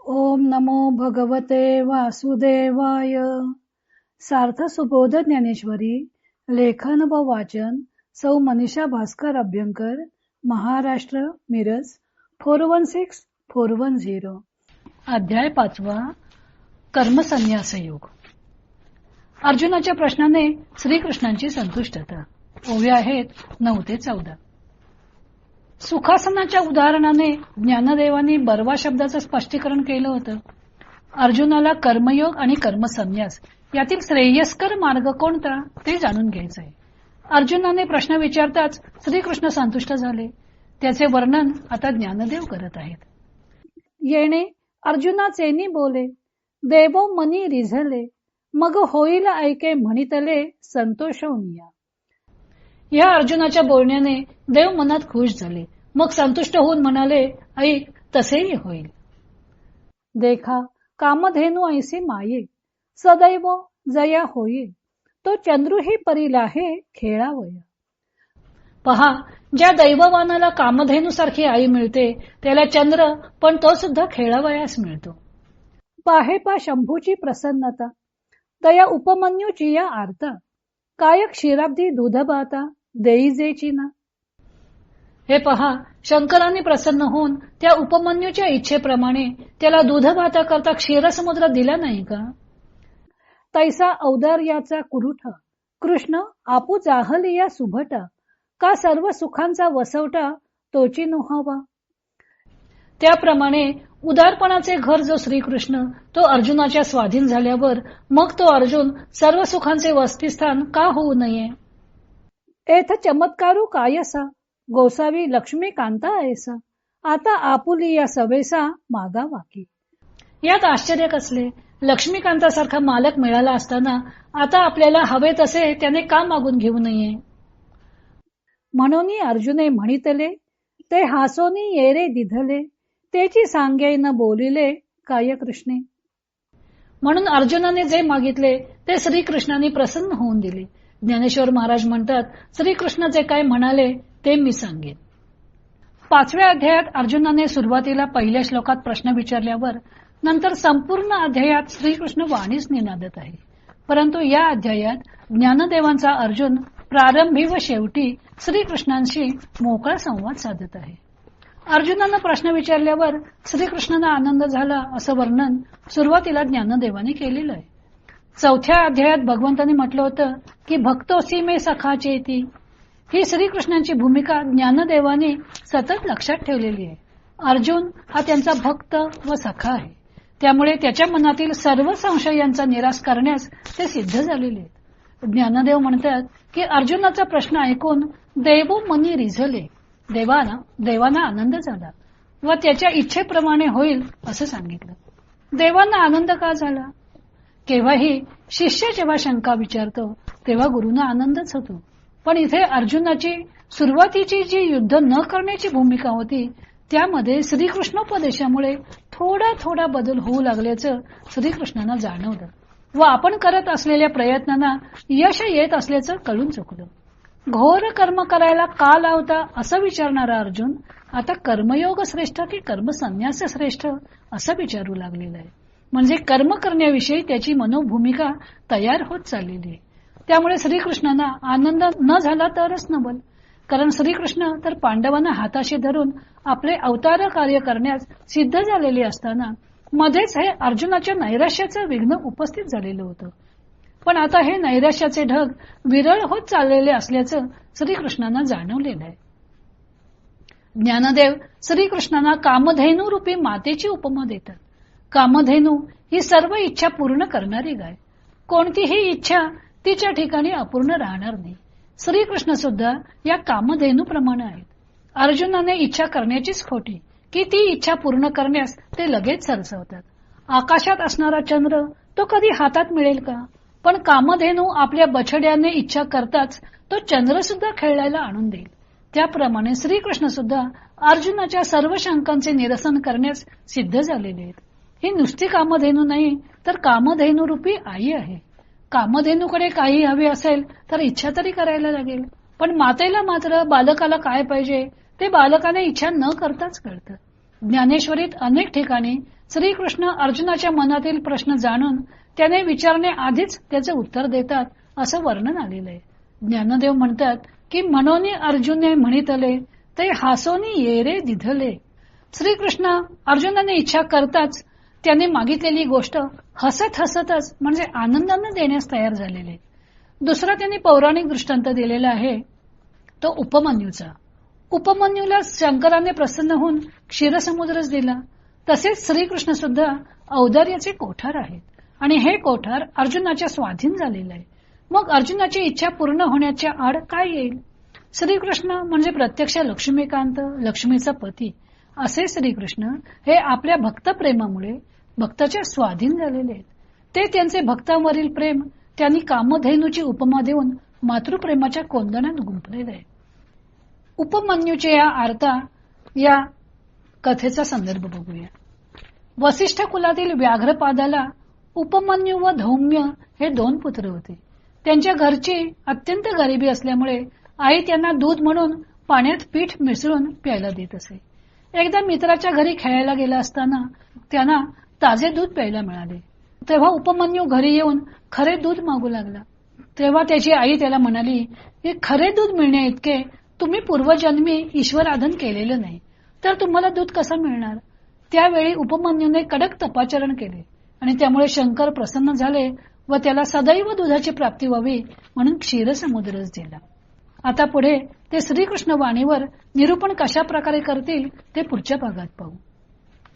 ओम नमो भगवते वासुदेवाय. सार्थ सुबोध ज्ञानेश्वरी. लेखन व वाचन सौ मनीषा भास्कर अभ्यंकर, महाराष्ट्र, मिरज 416410. अध्याय 5. कर्मसन्यास योग. अर्जुनाच्या प्रश्नाने श्रीकृष्णांची संतुष्टता. ओव्या आहेत 9 ते 14. सुखासनाच्या उदाहरणाने ज्ञानदेवांनी बर्वा शब्दाचं स्पष्टीकरण केलं होतं. अर्जुनाला कर्मयोग आणि कर्मसन्यास यातील श्रेयस्कर मार्ग कोणता ते जाणून घ्यायचं आहे. अर्जुनाने प्रश्न विचारताच श्रीकृष्ण संतुष्ट झाले. त्याचे वर्णन आता ज्ञानदेव करत आहेत. येणे अर्जुनाचेनी बोले, देवो मनी रिझले, मग होईल ऐके म्हणितले संतोषवनिया. या अर्जुनाच्या बोलण्याने देव मनात खुश झाले. मग संतुष्ट होऊन म्हणाले, ऐक तसेही होईल. देखा कामधेनु ऐसे माये, सदैव जया होये, तो चंद्रुही परिलाहे खेळावया. पहा, ज्या दैववानाला कामधेनुसारखी आई मिळते त्याला चंद्र पण तो सुद्धा खेळावयास मिळतो. पाहे पा शंभूची प्रसन्नता, तया उपमन्यूची या आरता, काय क्षीराब्दी दूधबाता देईजेची ना. हे पहा, शंकरांनी प्रसन्न होऊन त्या उपमन्यूच्या इच्छेप्रमाणे त्याला दूधभाता करता क्षीरसमुद्र दिला नाही का. तैसा औदार्याचा कुरुठा, कृष्ण आपू जाहलिया सुभटा, का सर्व सुखांचा वसवटा तोची नोहावा. त्याप्रमाणे उदारपणाचे घर जो श्रीकृष्ण तो अर्जुनाच्या स्वाधीन झाल्यावर मग तो अर्जुन सर्व सुखांचे वसतिस्थान का होऊ नये. एथ चमत्कारू कायसा, गोसावी लक्ष्मी कांता ऐसा, आता आपुली या सवेसा मागा वाकी. यात आश्चर्य कसले. लक्ष्मीकांतासारखा मालक मिळाला असताना आता आपल्याला हवे तसे त्याने का मागून घेऊ नये. म्हणून अर्जुने म्हणितले, ते हासोनी येरे दिधले, त्याची सांगे न बोलिले काय कृष्णे. म्हणून अर्जुनाने जे मागितले ते श्रीकृष्णाने प्रसन्न होऊन दिले. ज्ञानेश्वर महाराज म्हणतात, श्रीकृष्ण जे काय म्हणाले ते मी सांगेन. 5व्या अध्यायात अर्जुनाने सुरुवातीला पहिल्या श्लोकात प्रश्न विचारल्यावर नंतर संपूर्ण अध्यायात श्रीकृष्ण वाणीच निनादत आहे. परंतु या अध्यायात ज्ञानदेवांचा अर्जुन प्रारंभी व शेवटी श्रीकृष्णांशी मोकळा संवाद साधत आहे. अर्जुनानं प्रश्न विचारल्यावर श्रीकृष्णांना आनंद झाला असं वर्णन सुरुवातीला ज्ञानदेवाने केलेलं आहे. 4थ्या अध्यायात भगवंतांनी म्हटलं होतं की भक्तोसी मे सखाचेती. ही श्रीकृष्णांची भूमिका ज्ञानदेवाने सतत लक्षात ठेवलेली आहे. अर्जुन हा त्यांचा भक्त व सखा आहे. त्यामुळे त्याच्या मनातील सर्व संशयांचा निराश करण्यास ते सिद्ध झालेले आहेत. ज्ञानदेव म्हणतात की अर्जुनाचा प्रश्न ऐकून देवो मनी रिझले, देवांना आनंद झाला व त्याच्या इच्छेप्रमाणे होईल असं सांगितलं. देवांना आनंद का झाला. केव्हाही शिष्य जेव्हा शंका विचारतो तेव्हा गुरुना आनंदच होतो. पण इथे अर्जुनाची सुरुवातीची जी युद्ध न करण्याची भूमिका होती त्यामध्ये श्रीकृष्णोपदेशामुळे थोडा थोडा बदल होऊ लागल्याचं श्रीकृष्णांना जाणवलं व आपण करत असलेल्या प्रयत्नांना यश येत असल्याचं कळून चुकलं. घोर कर्म करायला का लावता असं विचारणारा अर्जुन आता कर्मयोग श्रेष्ठ की कर्मसन्यास श्रेष्ठ असं विचारू लागलेला आहे. म्हणजे कर्म करण्याविषयी त्याची मनोभूमिका तयार होत चाललेली आहे. त्यामुळे श्रीकृष्णांना आनंद न झाला तरच नवल. कारण श्रीकृष्ण तर पांडवांना हाताशी धरून आपले अवतार कार्य करण्यास सिद्ध झालेले असताना मध्येच हे अर्जुनाच्या नैराश्याचं विघ्न उपस्थित झालेलं होतं. पण आता हे नैराश्याचे ढग विरळ होत चाललेले असल्याचं श्रीकृष्णांना जाणवलेलं आहे. ज्ञानदेव श्रीकृष्णांना कामधेनू रूपी मातेची उपमा देतात. कामधेनू ही सर्व इच्छा पूर्ण करणारी गाय. कोणतीही इच्छा तिच्या ठिकाणी अपूर्ण राहणार नाही. श्रीकृष्ण सुद्धा या कामधेनू प्रमाणे आहेत. अर्जुनाने इच्छा करण्याचीच खोटी की ती इच्छा पूर्ण करण्यास ते लगेच सरसवतात. आकाशात असणारा चंद्र तो कधी हातात मिळेल का. पण कामधेनू आपल्या बछड्याने इच्छा करताच तो चंद्र सुद्धा खेळायला आणून देईल. त्याप्रमाणे श्रीकृष्ण सुद्धा अर्जुनाच्या सर्व शंकांचे निरसन करण्यास सिद्ध झालेले आहेत. ही नुसती कामधेनू नाही तर कामधेनू रूपी आई आहे. कामधेनूकडे काही हवे असेल तर इच्छा तरी करायला लागेल. पण मातेला मात्र बालकाला काय पाहिजे ते बालकाने इच्छा न करताच कळतं. ज्ञानेश्वरीत अनेक ठिकाणी श्रीकृष्ण अर्जुनाच्या मनातील प्रश्न जाणून त्याने विचारणे आधीच त्याचे उत्तर देतात असं वर्णन आलेलं आहे. ज्ञानदेव म्हणतात की मनोनी अर्जुने म्हणितले ते हासोनी ये रे दिधले. श्रीकृष्ण अर्जुनाने इच्छा करताच त्याने मागितलेली गोष्ट हसत हसतच म्हणजे आनंदाने देण्यास तयार झालेले. दुसरा त्यांनी पौराणिक दृष्टांत दिलेला आहे तो उपमन्यूचा. उपमन्यूला शंकराने प्रसन्न होऊन क्षीरसमुद्रच दिला. तसेच श्रीकृष्ण सुद्धा औदार्याचे कोठार आहेत आणि हे कोठार अर्जुनाच्या स्वाधीन झालेलं आहे. मग अर्जुनाची इच्छा पूर्ण होण्याच्या आड काय येईल? श्रीकृष्ण म्हणजे प्रत्यक्ष लक्ष्मीकांत, लक्ष्मीचा पती असे श्रीकृष्ण हे आपल्या भक्त प्रेमामुळे भक्ताच्या स्वाधीन झालेले आहेत. ते त्यांचे भक्तांवरील प्रेम त्यांनी कामधेनूची उपमा देऊन मातृप्रेमाच्या कोंदणात गुंफलेले आहे. उपमन्यूचे या आरता या कथेचा संदर्भ बघूया. वसिष्ठ कुलातील व्याघ्रपादाला उपमन्यू व धौम्य हे 2 पुत्र होते. त्यांच्या घरची अत्यंत गरिबी असल्यामुळे आई त्यांना दूध म्हणून पाण्यात पीठ मिसळून प्यायला देत असे. एकदा मित्राच्या घरी खेळायला गेला असताना त्यांना ताजे दूध प्यायला मिळाले. तेव्हा उपमन्यू घरी येऊन खरे दूध मागू लागला. तेव्हा त्याची आई त्याला म्हणाली की खरे दूध मिळण्या इतके तुम्ही पूर्वजन्मी ईश्वराधन केलेलं नाही तर तुम्हाला दूध कसं मिळणार? त्यावेळी उपमन्यूने कडक तपाचरण केले आणि त्यामुळे शंकर प्रसन्न झाले व त्याला सदैव दुधाची प्राप्ती व्हावी म्हणून क्षीरसमुद्रच दिला. आता पुढे ते श्रीकृष्ण वाणीवर निरूपण कशा प्रकारे करतील ते पुढच्या भागात पाहू.